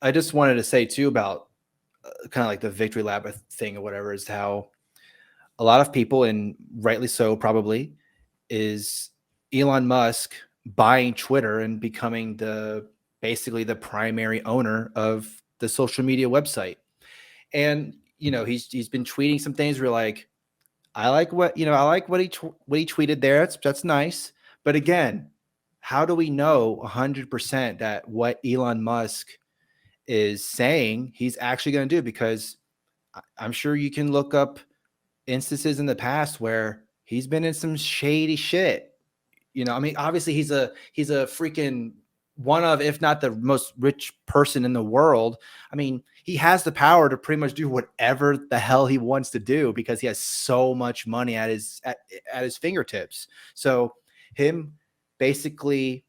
I just wanted to say too about kind of like the victory lap thing or whatever is how a lot of people, and rightly so probably, is Elon Musk buying Twitter and becoming basically the primary owner of the social media website. And he's been tweeting some things where like I like what he tweeted there. That's nice. But again, how do we know 100% that what Elon Musk is saying he's actually going to do? Because I'm sure you can look up instances in the past where he's been in some shady shit. I mean, obviously he's a freaking one of, if not the most rich person in the world. I mean, he has the power to pretty much do whatever the hell he wants to do because he has so much money at his fingertips. So him basically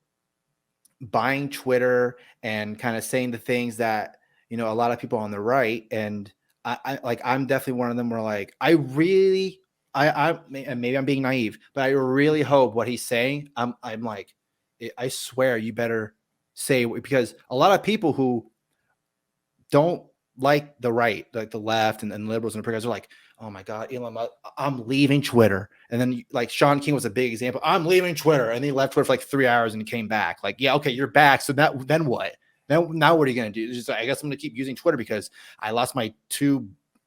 buying Twitter and kind of saying the things that a lot of people on the right, and I'm definitely one of them where like and maybe I'm being naive, but I really hope what he's saying. I'm like, I swear you better say, because a lot of people who don't like the right, like the left and liberals and progressives are like, oh my God, Elon Musk, I'm leaving Twitter. And then like Sean King was a big example. I'm leaving Twitter. And he left Twitter for like 3 hours and he came back. Like, yeah, okay, you're back. So then what? Now what are you going to do? It's just, I guess I'm going to keep using Twitter because I lost my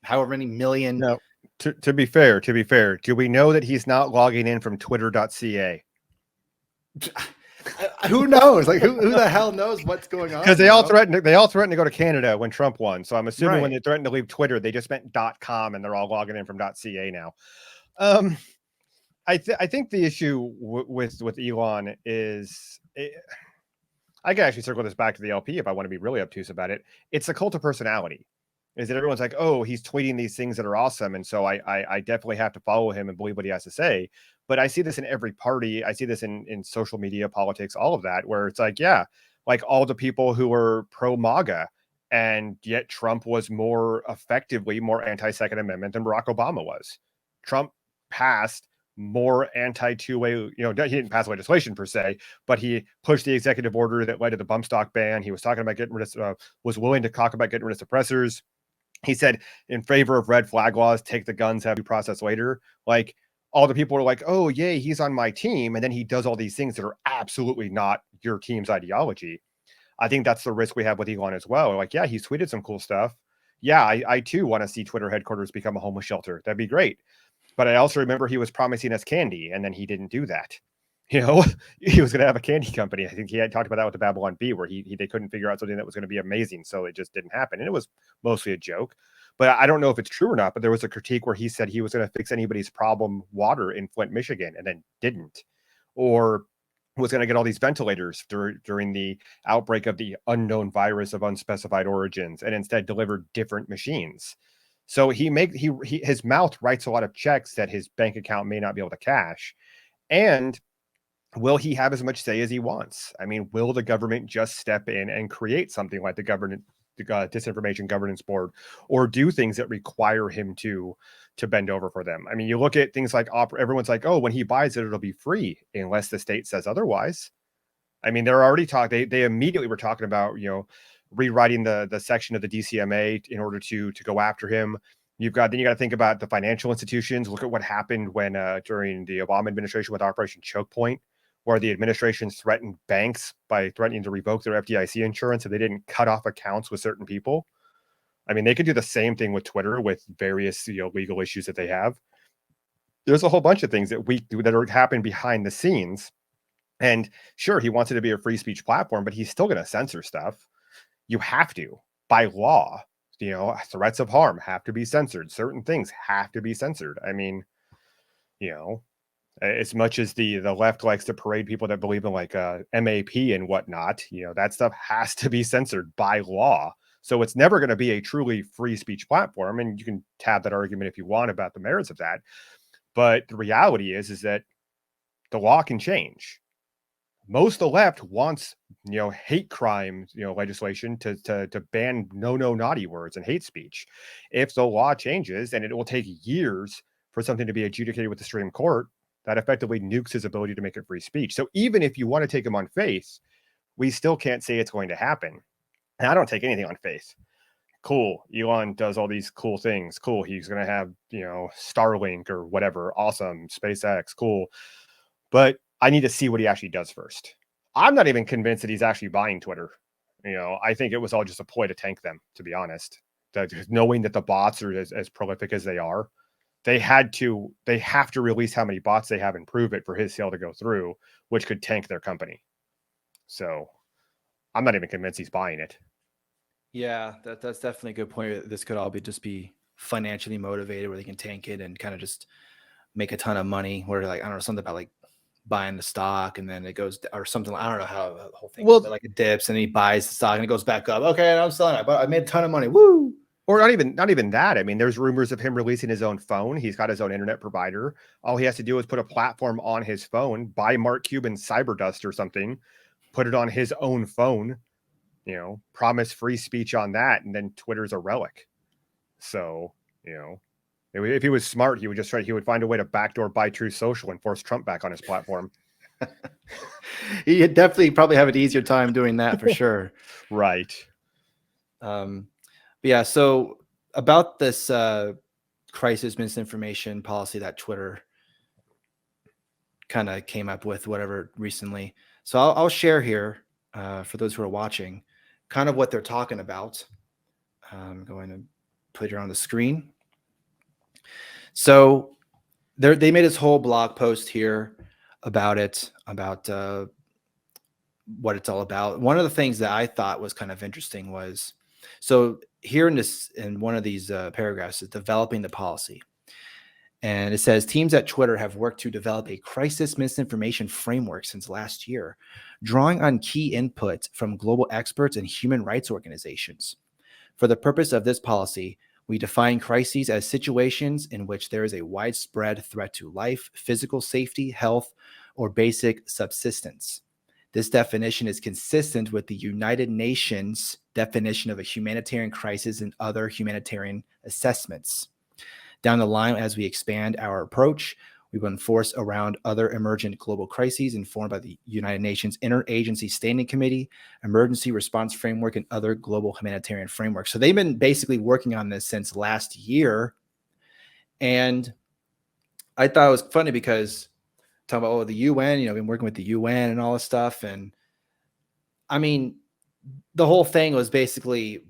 however many million. No, to be fair, do we know that he's not logging in from twitter.ca? Who knows? Like who the hell knows what's going on? Because they all threatened to go to Canada when Trump won. So I'm assuming Right. when they threatened to leave Twitter, they just meant .com, and they're all logging in from .ca now. I think the issue with Elon is, I can actually circle this back to the LP if I want to be really obtuse about it. It's a cult of personality. Is that everyone's like, oh, he's tweeting these things that are awesome, and so I definitely have to follow him and believe what he has to say. But I see this in every party. I see this in social media, politics, all of that, where it's like, yeah, like all the people who were pro MAGA, and yet Trump was more anti-Second Amendment than Barack Obama was. Trump passed more anti-two-way, he didn't pass legislation per se, but he pushed the executive order that led to the bump stock ban. He was talking about was willing to talk about getting rid of suppressors. He said in favor of red flag laws, take the guns, have due process later. Like, all the people are like, oh, yay, he's on my team. And then he does all these things that are absolutely not your team's ideology. I think that's the risk we have with Elon as well. Like, yeah, he's tweeted some cool stuff. Yeah, I too want to see Twitter headquarters become a homeless shelter. That'd be great. But I also remember he was promising us candy, and then he didn't do that. He was going to have a candy company. I think he had talked about that with the Babylon Bee, where they couldn't figure out something that was going to be amazing, so it just didn't happen. And it was mostly a joke. But I don't know if it's true or not, but there was a critique where he said he was going to fix anybody's problem water in Flint, Michigan, and then didn't. Or was going to get all these ventilators during the outbreak of the unknown virus of unspecified origins, and instead delivered different machines. So his mouth writes a lot of checks that his bank account may not be able to cash. And will he have as much say as he wants? I mean, will the government just step in and create something like the Disinformation Governance Board, or do things that require him to bend over for them? I mean, you look at things like everyone's like, oh, when he buys it, it'll be free unless the state says otherwise. I mean, they're already they immediately were talking about, rewriting the section of the DCMA in order to go after him. Then you got to think about the financial institutions. Look at what happened when during the Obama administration with Operation Choke Point, where the administration threatened banks by threatening to revoke their FDIC insurance if they didn't cut off accounts with certain people. I mean, they could do the same thing with Twitter with various legal issues that they have. There's a whole bunch of things that are happening behind the scenes. And sure, he wants it to be a free speech platform, but he's still going to censor stuff. You have to, by law. Threats of harm have to be censored. Certain things have to be censored. I mean, as much as the left likes to parade people that believe in like MAP and whatnot, that stuff has to be censored by law. So it's never going to be a truly free speech platform. And you can have that argument if you want about the merits of that. But the reality is that the law can change. Most of the left wants, hate crime, legislation to ban no naughty words and hate speech. If the law changes, and it will take years for something to be adjudicated with the Supreme Court, that effectively nukes his ability to make it free speech. So even if you want to take him on faith, we still can't say it's going to happen. And I don't take anything on faith. Cool. Elon does all these cool things. Cool. He's going to have, Starlink or whatever. Awesome. SpaceX. Cool. But I need to see what he actually does first. I'm not even convinced that he's actually buying Twitter. I think it was all just a ploy to tank them, to be honest. That knowing that the bots are as prolific as they are, they have to release how many bots they have and prove it for his sale to go through, which could tank their company. So I'm not even convinced he's buying it. Yeah, that's definitely a good point. This could all be financially motivated, where they can tank it and kind of just make a ton of money. Where like I don't know, something about like buying the stock and then it goes or something. I don't know how the whole thing. Well, goes, but like it dips and he buys the stock and it goes back up. Okay, I'm selling it, but I made a ton of money. Woo! Or not even that. I mean, there's rumors of him releasing his own phone. He's got his own internet provider. All he has to do is put a platform on his phone, buy Mark Cuban's Cyberdust or something, put it on his own phone, promise free speech on that, and then Twitter's a relic. So, if he was smart, he would find a way to backdoor buy Truth Social and force Trump back on his platform. He'd definitely probably have an easier time doing that for sure. Right. Yeah. So about this crisis misinformation policy that Twitter kind of came up with, whatever, recently. So I'll share here for those who are watching, kind of what they're talking about. I'm going to put it on the screen. So they made this whole blog post here about it, about what it's all about. One of the things that I thought was kind of interesting was, so here in one of these paragraphs is developing the policy. And it says teams at Twitter have worked to develop a crisis misinformation framework since last year, drawing on key input from global experts and human rights organizations. For the purpose of this policy, we define crises as situations in which there is a widespread threat to life, physical safety, health, or basic subsistence. This definition is consistent with the United Nations definition of a humanitarian crisis and other humanitarian assessments. Down the line, as we expand our approach, we will enforce around other emergent global crises informed by the United Nations Interagency Standing Committee, Emergency Response Framework, and other global humanitarian frameworks. So they've been basically working on this since last year. And I thought it was funny because talking about the UN, been working with the UN and all this stuff. And I mean, the whole thing was basically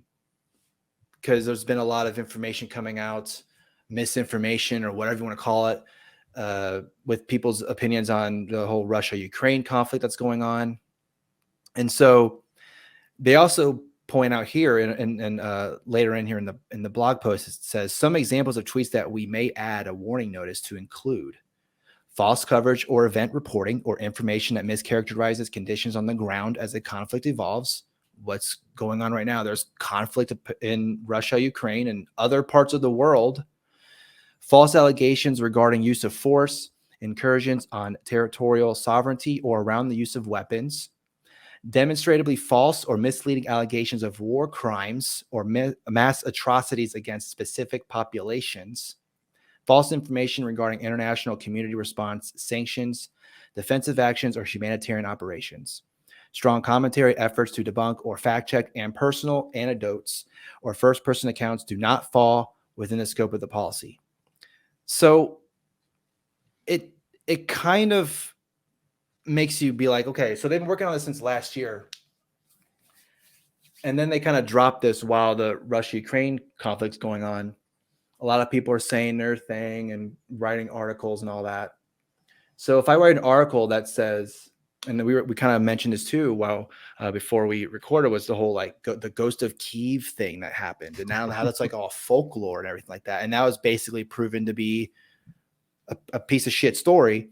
because there's been a lot of information coming out, misinformation or whatever you want to call it, with people's opinions on the whole Russia-Ukraine conflict that's going on. And so they also point out here and later in here in the blog post, it says some examples of tweets that we may add a warning notice to include false coverage or event reporting or information that mischaracterizes conditions on the ground as the conflict evolves. What's going on right now? There's conflict in Russia, Ukraine, and other parts of the world. False allegations regarding use of force, incursions on territorial sovereignty or around the use of weapons, demonstrably false or misleading allegations of war crimes or mass atrocities against specific populations, false information regarding international community response, sanctions, defensive actions, or humanitarian operations. Strong commentary, efforts to debunk or fact check, and personal anecdotes or first-person accounts do not fall within the scope of the policy. So it kind of makes you be like, okay, so they've been working on this since last year. And then they kind of dropped this while the Russia-Ukraine conflict's going on. A lot of people are saying their thing and writing articles and all that. So if I write an article that says, and we kind of mentioned this too, before we recorded, was the whole the Ghost of Kiev thing that happened, and now how that's like all folklore and everything like that, and that was basically proven to be a piece of shit story.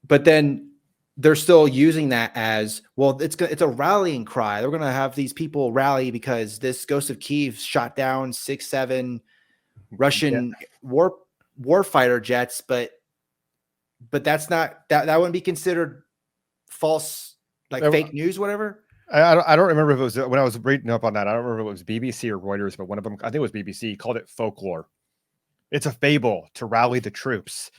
But then they're still using that as, well, it's a rallying cry. They're going to have these people rally because this Ghost of Kiev shot down 6-7 Russian warfighter jets, but that's not that wouldn't be considered false, fake news, whatever. I don't remember if it was when I was reading up on that. I don't remember if it was BBC or Reuters, but one of them, I think it was BBC, called it folklore. It's a fable to rally the troops.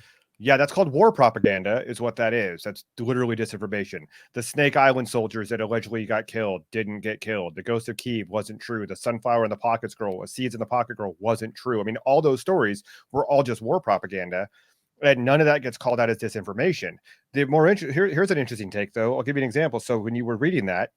Yeah, that's called war propaganda, is what that is. That's literally disinformation. The Snake Island soldiers that allegedly got killed didn't get killed. The Ghost of Kiev wasn't true. The Sunflower in the Pockets Girl, Seeds in the Pocket Girl wasn't true. I mean, all those stories were all just war propaganda, and none of that gets called out as disinformation. Here's an interesting take, though. I'll give you an example. So when you were reading that,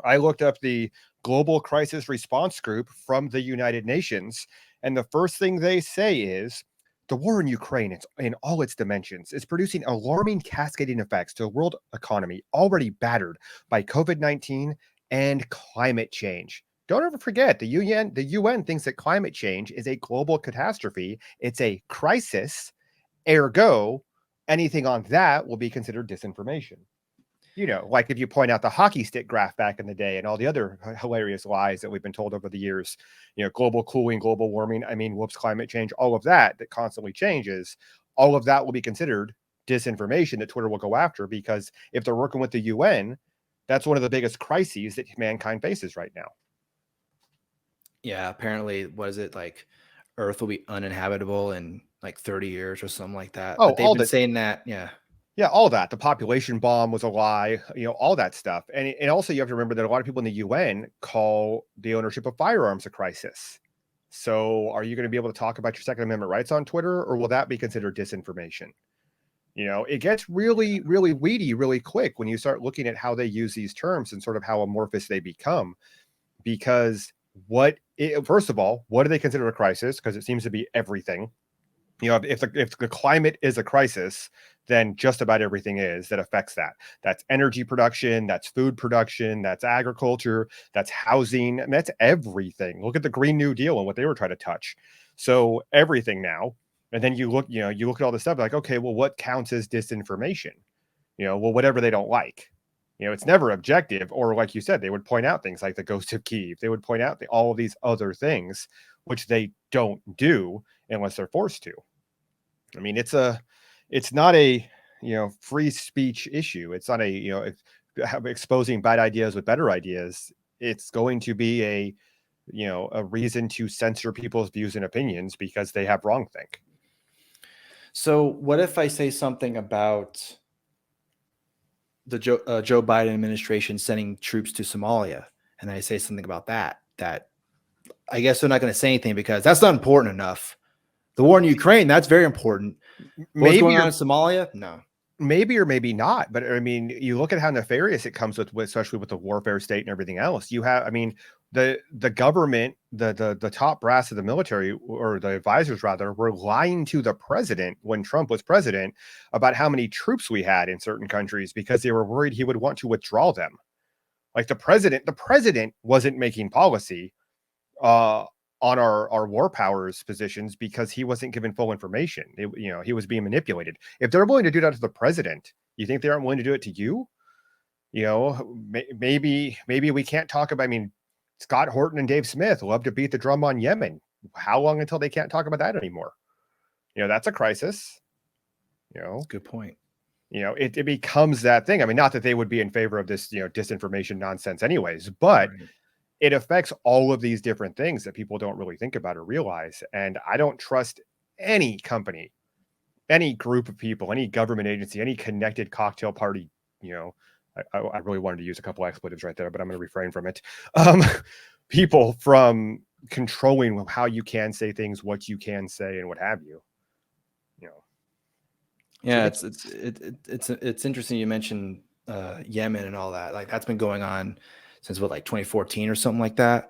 I looked up the Global Crisis Response Group from the United Nations, and the first thing they say is the war in Ukraine, it's in all its dimensions, is producing alarming cascading effects to the world economy already battered by COVID-19 and climate change. Don't ever forget the UN thinks that climate change is a global catastrophe. It's a crisis. Ergo, anything on that will be considered disinformation. Like if you point out the hockey stick graph back in the day and all the other hilarious lies that we've been told over the years, global cooling, global warming, climate change, all of that constantly changes, all of that will be considered disinformation that Twitter will go after, because if they're working with the UN, that's one of the biggest crises that mankind faces right now. Yeah, apparently, what is it, like Earth will be uninhabitable in like 30 years or something like that. Oh, But they've been saying that, yeah. Yeah, all that. The population bomb was a lie, all that stuff. And also you have to remember that a lot of people in the UN call the ownership of firearms a crisis. So are you going to be able to talk about your Second Amendment rights on Twitter, or will that be considered disinformation? It gets really, really weedy really quick when you start looking at how they use these terms and sort of how amorphous they become. Because first of all, what do they consider a crisis? Because it seems to be everything. If the climate is a crisis, then just about everything is that affects that. That's energy production, that's food production, that's agriculture, that's housing, and that's everything. Look at the Green New Deal and what they were trying to touch. So everything now. And then you look at all this stuff like, okay, well, what counts as disinformation? Well, whatever they don't like. It's never objective. Or like you said, they would point out things like the Ghost of Kiev. They would point out all of these other things, which they don't do unless they're forced to. I mean, it's not a free speech issue. It's not a exposing bad ideas with better ideas. It's going to be a reason to censor people's views and opinions because they have wrongthink. So what if I say something about the Joe Biden administration sending troops to Somalia, and I say something about that I guess they're not going to say anything because that's not important enough. The war in Ukraine, that's very important. What's going on in Somalia? No. Maybe or maybe not. But I mean, you look at how nefarious it comes with especially with the warfare state and everything else. You have, the government, the top brass of the military, or the advisors rather, were lying to the president when Trump was president about how many troops we had in certain countries because they were worried he would want to withdraw them. Like the president wasn't making policy on our war powers positions because he wasn't given full information. He was being manipulated. If they're willing to do that to the president, you think they aren't willing to do it to you? Maybe we can't talk about. Scott Horton and Dave Smith love to beat the drum on Yemen. How long until they can't talk about that anymore? That's a crisis. Good point. It becomes that thing. Not that they would be in favor of this, disinformation nonsense anyways, but right. It affects all of these different things that people don't really think about or realize. And I don't trust any company, any group of people, any government agency, any connected cocktail party. I really wanted to use a couple expletives right there, but I'm going to refrain from it. People from controlling how you can say things, what you can say, and what have you. Yeah, it's interesting you mentioned Yemen and all that. Like that's been going on since 2014 or something like that.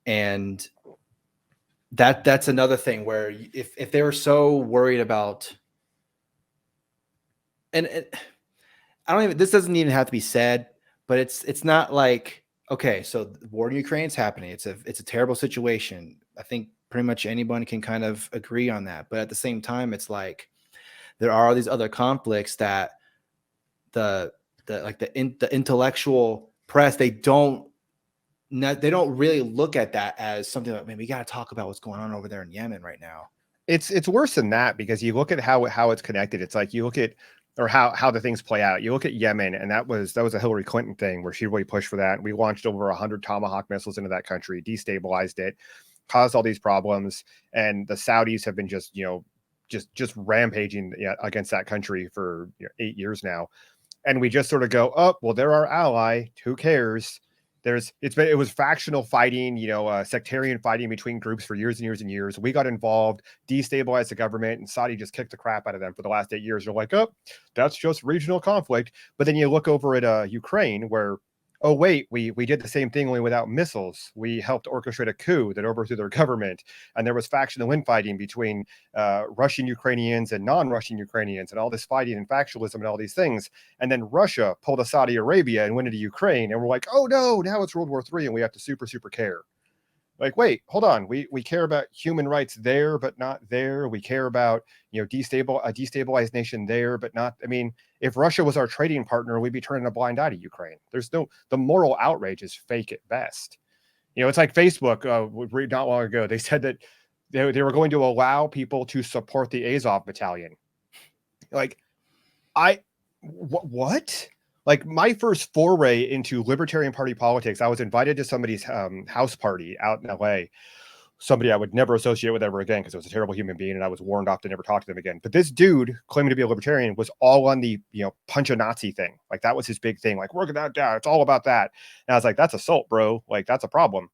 And that's another thing where if they were so worried about, and this doesn't even have to be said, but it's not like, okay, so the war in Ukraine is happening. It's a terrible situation. I think pretty much anyone can kind of agree on that. But at the same time, it's like there are these other conflicts that the intellectual press, they don't really look at that as something like, man, we got to talk about what's going on over there in Yemen right now. It's worse than that, because you look at how it's connected. It's like you look at how the things play out. You look at Yemen, and that was a Hillary Clinton thing where she really pushed for that. We launched over 100 Tomahawk missiles into that country, destabilized it. caused all these problems, and the Saudis have been just just rampaging against that country for 8 years now, and we just sort of go, oh well, they're our ally. Who cares? It was factional fighting, sectarian fighting between groups for years and years and years. We got involved, destabilized the government, and Saudi just kicked the crap out of them for the last 8 years. You're like, oh, that's just regional conflict. But then you look over at Ukraine, where, oh wait, we did the same thing only without missiles. We helped orchestrate a coup that overthrew their government, and there was factional infighting between Russian Ukrainians and non-Russian Ukrainians, and all this fighting and factionalism and all these things. And then Russia pulled a Saudi Arabia and went into Ukraine, and we're like, oh no, now it's World War III, and we have to super care. Like, wait, hold on. We care about human rights there, but not there. We care about a destabilized nation there, but not. I mean, if Russia was our trading partner, we'd be turning a blind eye to Ukraine. The moral outrage is fake at best. It's like Facebook. Not long ago, they said that they were going to allow people to support the Azov battalion. Like, what? Like, my first foray into Libertarian Party politics, I was invited to somebody's house party out in LA. Somebody I would never associate with ever again because it was a terrible human being, and I was warned off to never talk to them again. But this dude, claiming to be a libertarian, was all on the punch a Nazi thing. Like, that was his big thing. Like, working that down, it's all about that. And I was like, that's assault, bro. Like, that's a problem.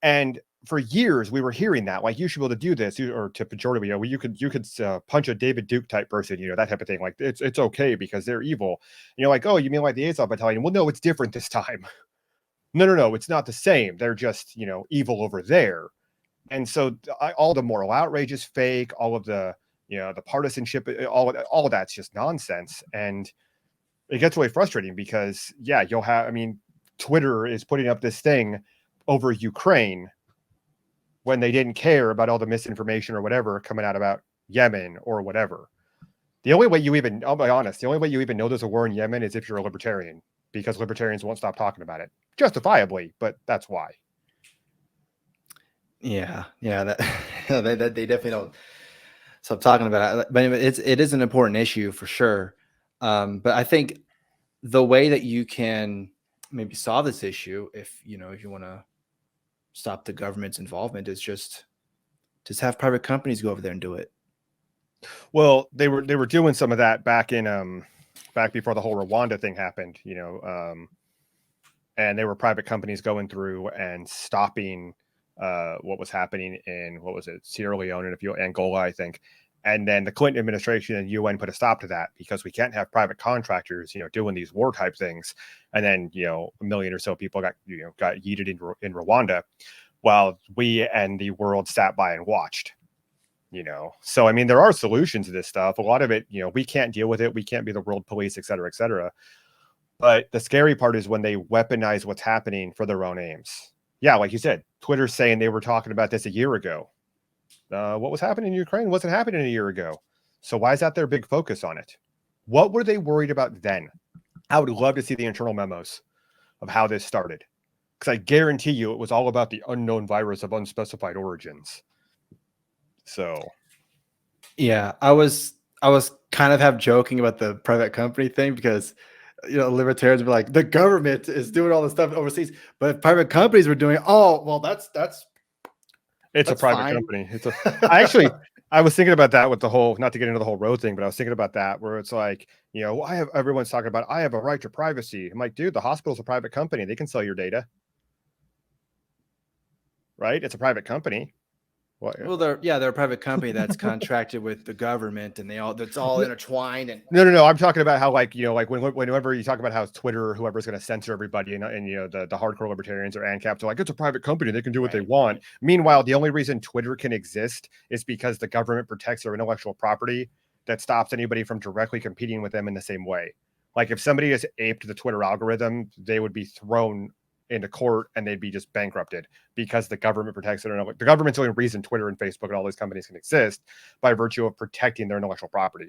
And for years we were hearing that, like, you should be able to do this, or to pejoratively, you could punch a David Duke type person, that type of thing. Like, it's okay because they're evil. And you're like, oh, you mean like the Azov battalion? Well, no, it's different this time. No, it's not the same. They're just evil over there. And so all the moral outrage is fake. All of the the partisanship, all of that's just nonsense. And it gets really frustrating because you'll have. I mean, Twitter is putting up this thing over Ukraine when they didn't care about all the misinformation or whatever coming out about Yemen or whatever. The only way you even, I'll be honest, the only way you even know there's a war in Yemen is if you're a libertarian, because libertarians won't stop talking about it. Justifiably, but that's why. Yeah, that they definitely don't stop talking about it. But it is an important issue for sure. But I think the way that you can maybe solve this issue, if you want to stop the government's involvement, is just have private companies go over there and do it. Well, they were doing some of that back before the whole Rwanda thing happened, and there were private companies going through and stopping what was happening in, what was it, Sierra Leone and Angola, I think. And then the Clinton administration and UN put a stop to that because we can't have private contractors, doing these war type things. And then, a million or so people got yeeted in Rwanda, while we and the world sat by and watched. So I mean, there are solutions to this stuff. A lot of it, we can't deal with it. We can't be the world police, et cetera, et cetera. But the scary part is when they weaponize what's happening for their own aims. Yeah, like you said, Twitter's saying they were talking about this a year ago. What was happening in Ukraine wasn't happening a year ago. So why is that their big focus on it? What were they worried about then? I would love to see the internal memos of how this started, because I guarantee you it was all about the unknown virus of unspecified origins. So, yeah, I was kind of half joking about the private company thing because libertarians were like, the government is doing all this stuff overseas, but if private companies were doing it, oh well, that's it's a private company. I was thinking about that with the whole, not to get into the whole road thing, but I was thinking about that where it's like, everyone's talking about, I have a right to privacy. I'm like, dude, the hospital's a private company. They can sell your data. Right? It's a private company. Well, they're a private company that's contracted with the government, and that's all intertwined. And no, I'm talking about how, like, whenever you talk about how Twitter or whoever's going to censor everybody, and the hardcore libertarians or ANCAPs are like, it's a private company, they can do what they want. Meanwhile, the only reason Twitter can exist is because the government protects their intellectual property that stops anybody from directly competing with them in the same way. Like, if somebody has aped the Twitter algorithm, they would be thrown into court and they'd be just bankrupted because the government protects their the government's the only reason Twitter and Facebook and all these companies can exist, by virtue of protecting their intellectual property.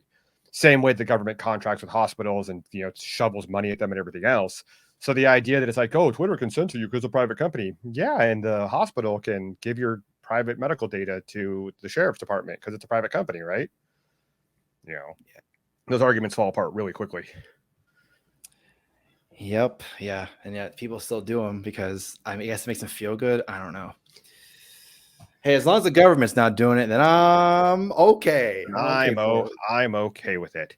Same way the government contracts with hospitals and shovels money at them and everything else. So the idea that it's like, oh, Twitter can censor you because it's a private company. Yeah, and the hospital can give your private medical data to the sheriff's department because it's a private company, right? Those arguments fall apart really quickly. Yep. Yeah. And yet people still do them because I guess it makes them feel good. I don't know. Hey, as long as the government's not doing it, then I'm okay. I'm okay with it.